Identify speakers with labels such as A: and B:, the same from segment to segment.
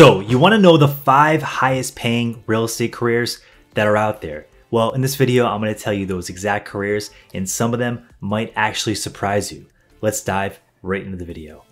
A: So you want to know the 5 highest paying real estate careers that are out there. Well, in this video, I'm going to tell you those exact careers, and some of them might actually surprise you. Let's dive right into the video.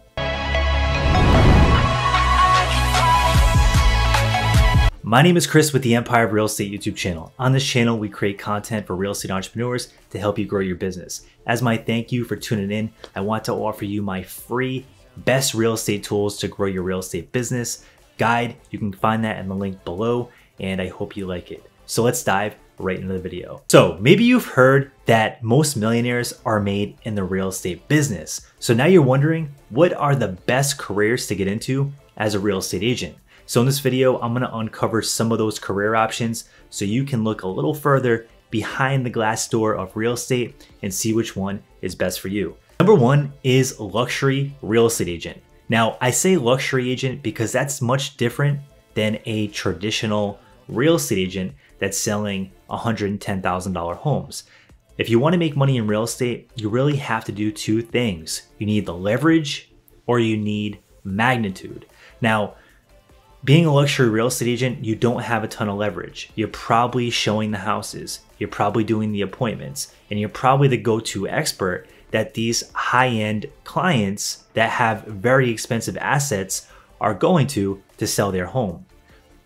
A: My name is Chris with the Empire of Real Estate YouTube channel. On this channel, we create content for real estate entrepreneurs to help you grow your business. As my thank you for tuning in, I want to offer you my free best real estate tools to grow your real estate business guide. You can find that in the link below, and I hope you like it. So let's dive right into the video. So maybe you've heard that most millionaires are made in the real estate business. So now you're wondering, what are the best careers to get into as a real estate agent? So in this video, I'm gonna uncover some of those career options so you can look a little further behind the glass door of real estate and see which one is best for you. Number 1 is luxury real estate agent. Now, I say luxury agent because that's much different than a traditional real estate agent that's selling $110,000 homes. If you want to make money in real estate, you really have to do 2 things. You need the leverage or you need magnitude. Now, being a luxury real estate agent, you don't have a ton of leverage. You're probably showing the houses, you're probably doing the appointments, and you're probably the go-to expert that these high-end clients that have very expensive assets are going to sell their home.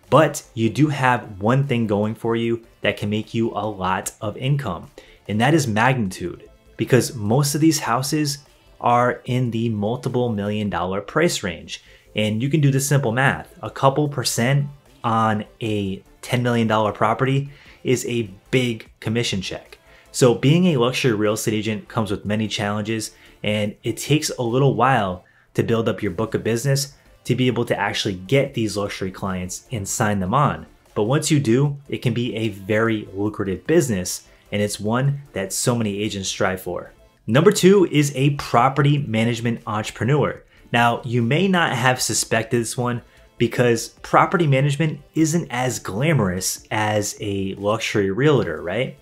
A: But you do have one thing going for you that can make you a lot of income, and that is magnitude, because most of these houses are in the multiple $1,000,000 price range. And you can do the simple math. A couple percent on a $10 million property is a big commission check. So being a luxury real estate agent comes with many challenges, and it takes a little while to build up your book of business to be able to actually get these luxury clients and sign them on. But once you do, it can be a very lucrative business, and it's one that so many agents strive for. Number 2 is a property management entrepreneur. Now, you may not have suspected this one because property management isn't as glamorous as a luxury realtor, right?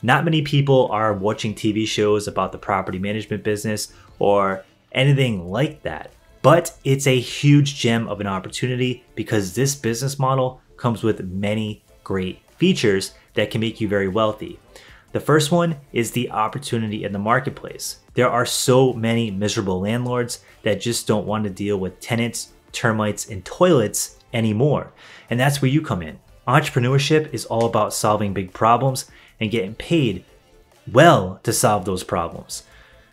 A: Not many people are watching TV shows about the property management business or anything like that, but it's a huge gem of an opportunity because this business model comes with many great features that can make you very wealthy. The first one is the opportunity in the marketplace. There are so many miserable landlords that just don't want to deal with tenants, termites, and toilets anymore. And that's where you come in. Entrepreneurship is all about solving big problems and getting paid well to solve those problems.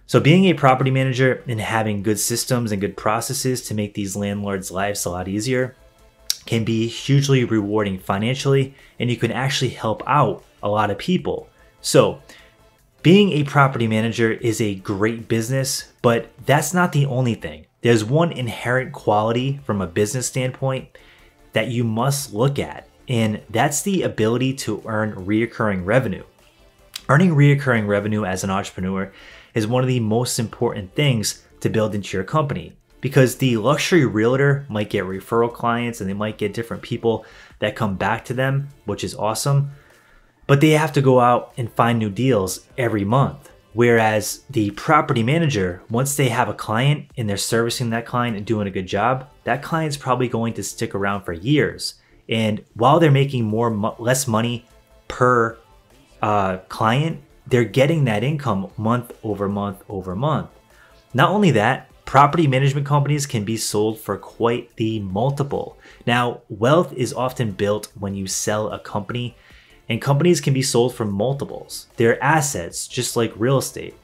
A: So being a property manager and having good systems and good processes to make these landlords' lives a lot easier can be hugely rewarding financially, and you can actually help out a lot of people. So being a property manager is a great business, but that's not the only thing. There's one inherent quality from a business standpoint that you must look at, and that's the ability to earn reoccurring revenue. Earning reoccurring revenue as an entrepreneur is one of the most important things to build into your company, because the luxury realtor might get referral clients and they might get different people that come back to them, which is awesome. But they have to go out and find new deals every month. Whereas the property manager, once they have a client and they're servicing that client and doing a good job, that client's probably going to stick around for years. And while they're making less money per client, they're getting that income month over month over month. Not only that, property management companies can be sold for quite the multiple. Now, wealth is often built when you sell a company, and companies can be sold for multiples. They're assets, just like real estate.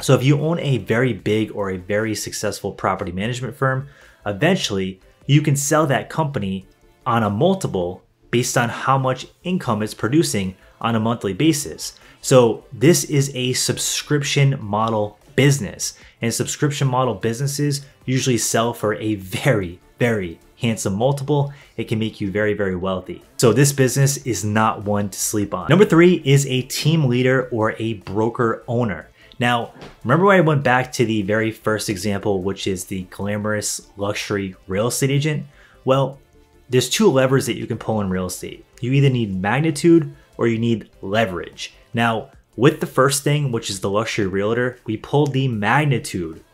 A: So if you own a very big or a very successful property management firm, eventually you can sell that company on a multiple based on how much income it's producing on a monthly basis. So this is a subscription model business, and subscription model businesses usually sell for a very, very handsome multiple. It can make you very, very wealthy. So this business is not one to sleep on. Number 3 is a team leader or a broker owner. Now, remember when I went back to the very first example, which is the glamorous luxury real estate agent? Well, there's 2 levers that you can pull in real estate. You either need magnitude or you need leverage. Now, with the first thing, which is the luxury realtor, we pulled the magnitude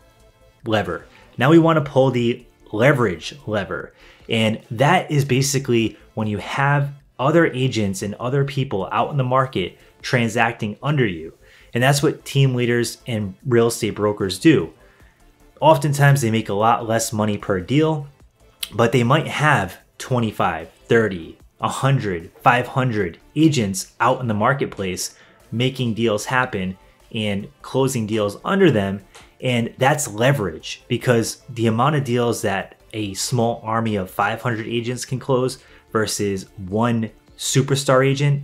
A: lever. Now we want to pull the leverage lever. And that is basically when you have other agents and other people out in the market transacting under you. And that's what team leaders and real estate brokers do. Oftentimes they make a lot less money per deal, but they might have 25, 30, 100, 500 agents out in the marketplace making deals happen and closing deals under them. And that's leverage, because the amount of deals that a small army of 500 agents can close versus one superstar agent,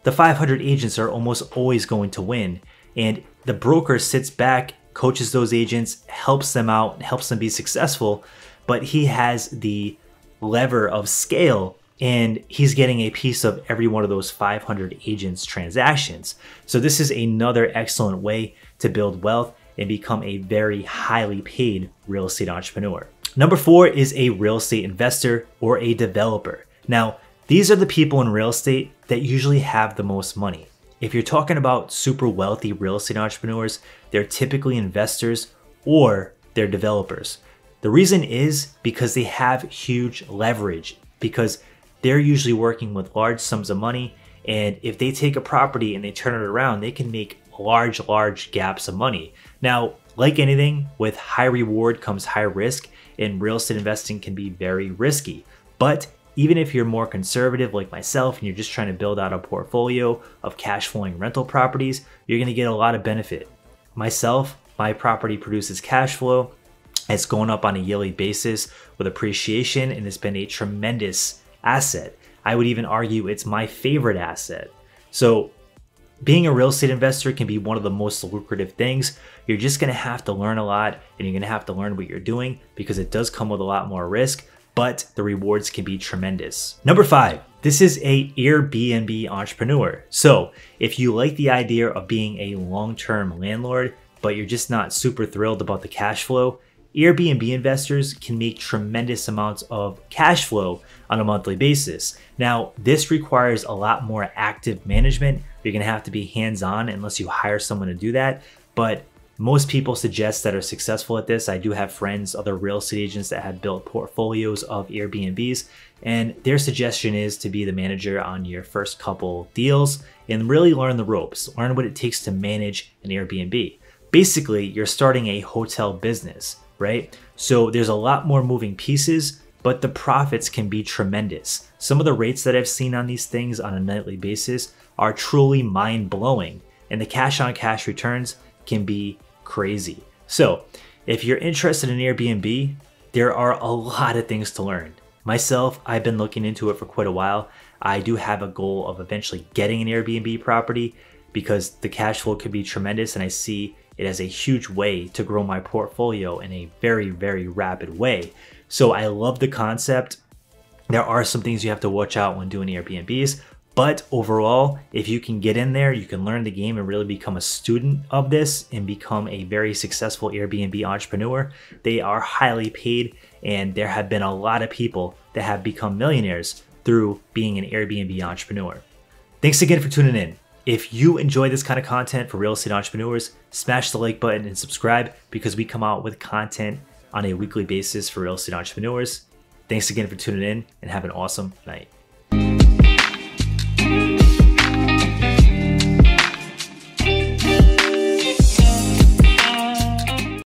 A: the 500 agents are almost always going to win. And the broker sits back, coaches those agents, helps them out, helps them be successful, but he has the lever of scale and he's getting a piece of every one of those 500 agents' transactions. So this is another excellent way to build wealth and become a very highly paid real estate entrepreneur. Number 4 is a real estate investor or a developer. Now, these are the people in real estate that usually have the most money. If you're talking about super wealthy real estate entrepreneurs, they're typically investors or they're developers. The reason is because they have huge leverage, because they're usually working with large sums of money. And if they take a property and they turn it around, they can make large gaps of money. Now, like anything, with high reward comes high risk, and real estate investing can be very risky. But even if you're more conservative like myself and you're just trying to build out a portfolio of cash flowing rental properties, you're gonna get a lot of benefit. Myself, my property produces cash flow. It's going up on a yearly basis with appreciation, and it's been a tremendous asset. I would even argue it's my favorite asset. So being a real estate investor can be one of the most lucrative things. You're just gonna have to learn a lot, and you're gonna have to learn what you're doing, because it does come with a lot more risk, but the rewards can be tremendous. Number 5, this is a Airbnb entrepreneur. So if you like the idea of being a long-term landlord, but you're just not super thrilled about the cash flow, Airbnb investors can make tremendous amounts of cash flow on a monthly basis. Now, this requires a lot more active management. You're gonna have to be hands-on unless you hire someone to do that. But most people suggest that are successful at this. I do have friends, other real estate agents that have built portfolios of Airbnbs, and their suggestion is to be the manager on your first couple deals and really learn the ropes, learn what it takes to manage an Airbnb. Basically, you're starting a hotel business, right? So there's a lot more moving pieces, but the profits can be tremendous. Some of the rates that I've seen on these things on a nightly basis are truly mind-blowing, and the cash on cash returns can be crazy. So if you're interested in Airbnb, there are a lot of things to learn. Myself, I've been looking into it for quite a while. I do have a goal of eventually getting an Airbnb property because the cash flow could be tremendous, and I see it as a huge way to grow my portfolio in a very rapid way. So I love the concept. There are some things you have to watch out when doing Airbnbs, but overall, if you can get in there, you can learn the game and really become a student of this and become a very successful Airbnb entrepreneur. They are highly paid, and there have been a lot of people that have become millionaires through being an Airbnb entrepreneur. Thanks again for tuning in. If you enjoy this kind of content for real estate entrepreneurs, smash the like button and subscribe, because we come out with content on a weekly basis for real estate entrepreneurs. Thanks again for tuning in, and have an awesome night.